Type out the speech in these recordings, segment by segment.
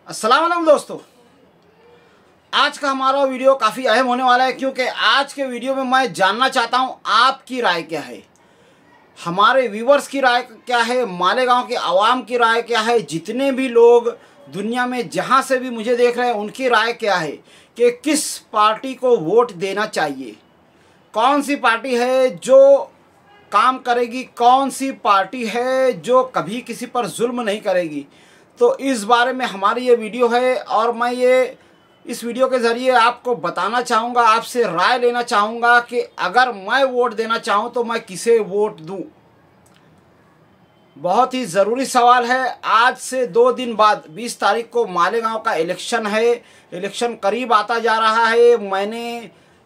अस्सलाम वालेकुम दोस्तों। आज का हमारा वीडियो काफ़ी अहम होने वाला है क्योंकि आज के वीडियो में मैं जानना चाहता हूं आपकी राय क्या है, हमारे व्यूवर्स की राय क्या है, मालेगांव के आवाम की राय क्या है, जितने भी लोग दुनिया में जहां से भी मुझे देख रहे हैं उनकी राय क्या है कि किस पार्टी को वोट देना चाहिए, कौन सी पार्टी है जो काम करेगी, कौन सी पार्टी है जो कभी किसी पर जुल्म नहीं करेगी। तो इस बारे में हमारी ये वीडियो है और मैं इस वीडियो के ज़रिए आपको बताना चाहूँगा, आपसे राय लेना चाहूँगा कि अगर मैं वोट देना चाहूँ तो मैं किसे वोट दूँ। बहुत ही ज़रूरी सवाल है। आज से 2 दिन बाद 20 तारीख को मालेगांव का इलेक्शन है। इलेक्शन करीब आता जा रहा है। मैंने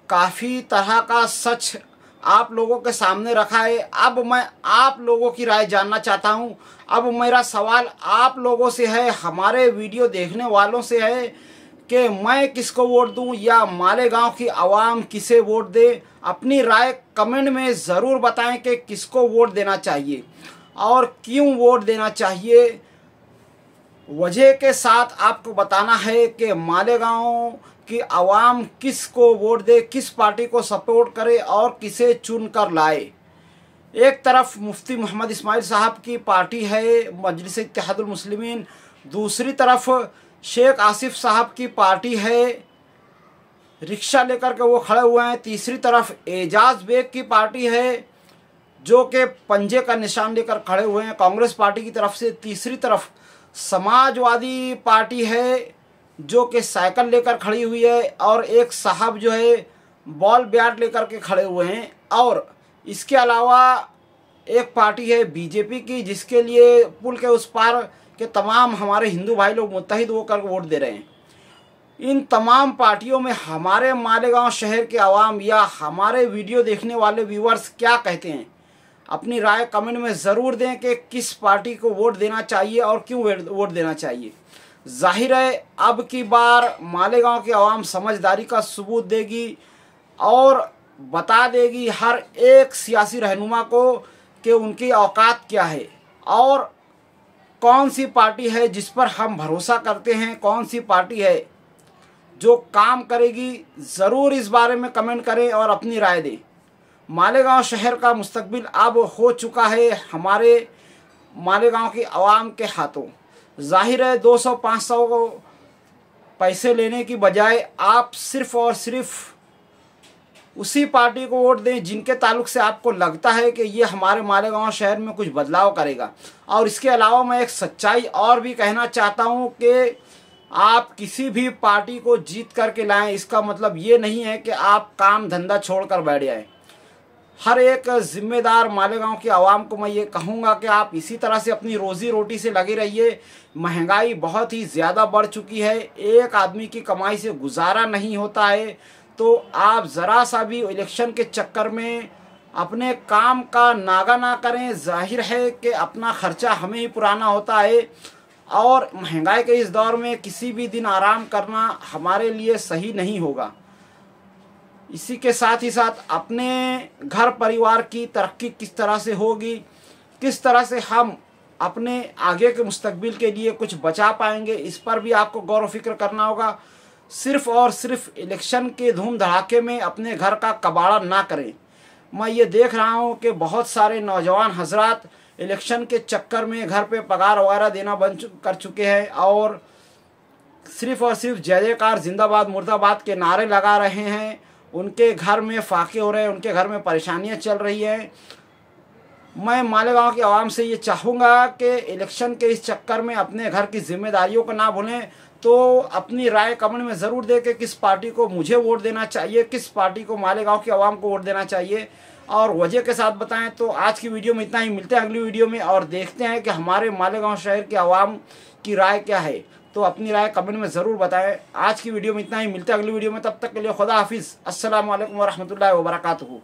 काफ़ी तरह का सच आप लोगों के सामने रखा है। अब मैं आप लोगों की राय जानना चाहता हूं। अब मेरा सवाल आप लोगों से है, हमारे वीडियो देखने वालों से है कि मैं किसको वोट दूं या मालेगांव की आवाम किसे वोट दे। अपनी राय कमेंट में ज़रूर बताएं कि किसको वोट देना चाहिए और क्यों वोट देना चाहिए। वजह के साथ आपको बताना है कि मालेगांव कि आवाम किसको वोट दे, किस पार्टी को सपोर्ट करे और किसे चुन कर लाए। एक तरफ मुफ्ती मोहम्मद इस्माइल साहब की पार्टी है मजलिस इत्तेहादुल मुस्लिमीन, दूसरी तरफ शेख आसिफ साहब की पार्टी है, रिक्शा लेकर के वो खड़े हुए हैं। तीसरी तरफ एजाज बेग की पार्टी है जो कि पंजे का निशान लेकर खड़े हुए हैं कांग्रेस पार्टी की तरफ से। तीसरी तरफ समाजवादी पार्टी है जो कि साइकिल लेकर खड़ी हुई है और एक साहब जो है बॉल बैट लेकर के खड़े हुए हैं। और इसके अलावा एक पार्टी है बीजेपी की जिसके लिए पुल के उस पार के तमाम हमारे हिंदू भाई लोग मुत्तहिद होकर वोट दे रहे हैं। इन तमाम पार्टियों में हमारे मालेगांव शहर के आवाम या हमारे वीडियो देखने वाले व्यूअर्स क्या कहते हैं, अपनी राय कमेंट में ज़रूर दें कि किस पार्टी को वोट देना चाहिए और क्यों वोट देना चाहिए। जाहिर है अब की बार मालेगांव की आवाम समझदारी का सबूत देगी और बता देगी हर एक सियासी रहनुमा को कि उनकी औकात क्या है और कौन सी पार्टी है जिस पर हम भरोसा करते हैं, कौन सी पार्टी है जो काम करेगी। ज़रूर इस बारे में कमेंट करें और अपनी राय दें। मालेगांव शहर का मुस्तकबिल अब हो चुका है हमारे मालेगांव की आवाम के हाथों। जाहिर है 200-500 को पैसे लेने की बजाय आप सिर्फ़ और सिर्फ उसी पार्टी को वोट दें जिनके ताल्लुक से आपको लगता है कि ये हमारे मालेगांव शहर में कुछ बदलाव करेगा। और इसके अलावा मैं एक सच्चाई और भी कहना चाहता हूँ कि आप किसी भी पार्टी को जीत करके लाएं, इसका मतलब ये नहीं है कि आप काम धंधा छोड़कर बैठ जाएं। हर एक ज़िम्मेदार मालेगांव की आवाम को मैं ये कहूँगा कि आप इसी तरह से अपनी रोज़ी रोटी से लगे रहिए। महंगाई बहुत ही ज़्यादा बढ़ चुकी है, एक आदमी की कमाई से गुजारा नहीं होता है। तो आप ज़रा सा भी इलेक्शन के चक्कर में अपने काम का नागा ना करें। जाहिर है कि अपना ख़र्चा हमें ही पुराना होता है और महंगाई के इस दौर में किसी भी दिन आराम करना हमारे लिए सही नहीं होगा। इसी के साथ ही साथ अपने घर परिवार की तरक्की किस तरह से होगी, किस तरह से हम अपने आगे के मुस्तकबिल के लिए कुछ बचा पाएंगे, इस पर भी आपको गौर व फिक्र करना होगा। सिर्फ़ और सिर्फ इलेक्शन के धूम धड़ाके में अपने घर का कबाड़ा ना करें। मैं ये देख रहा हूँ कि बहुत सारे नौजवान हजरात इलेक्शन के चक्कर में घर पे पगार वगैरह देना बंद कर चुके हैं और सिर्फ़ और सिर्फ जय जयकार जिंदाबाद मुर्दाबाद के नारे लगा रहे हैं। उनके घर में फाके हो रहे हैं, उनके घर में परेशानियां चल रही हैं। मैं मालेगांव की आवाम से ये चाहूँगा कि इलेक्शन के इस चक्कर में अपने घर की जिम्मेदारियों को ना भूलें। तो अपनी राय कमेंट में ज़रूर दें कि किस पार्टी को मुझे वोट देना चाहिए, किस पार्टी को मालेगांव की आवाम को वोट देना चाहिए और वजह के साथ बताएं। तो आज की वीडियो में इतना ही, मिलते हैं अगली वीडियो में और देखते हैं कि हमारे मालेगांव शहर की आवाम की राय क्या है। तो अपनी राय कमेंट में ज़रूर बताएं। आज की वीडियो में इतना ही, मिलते हैं अगली वीडियो में, तब तक के लिए खुदा हाफिज़। अस्सलामु अलैकुम वरहमतुल्लाहि वबरकातुहू।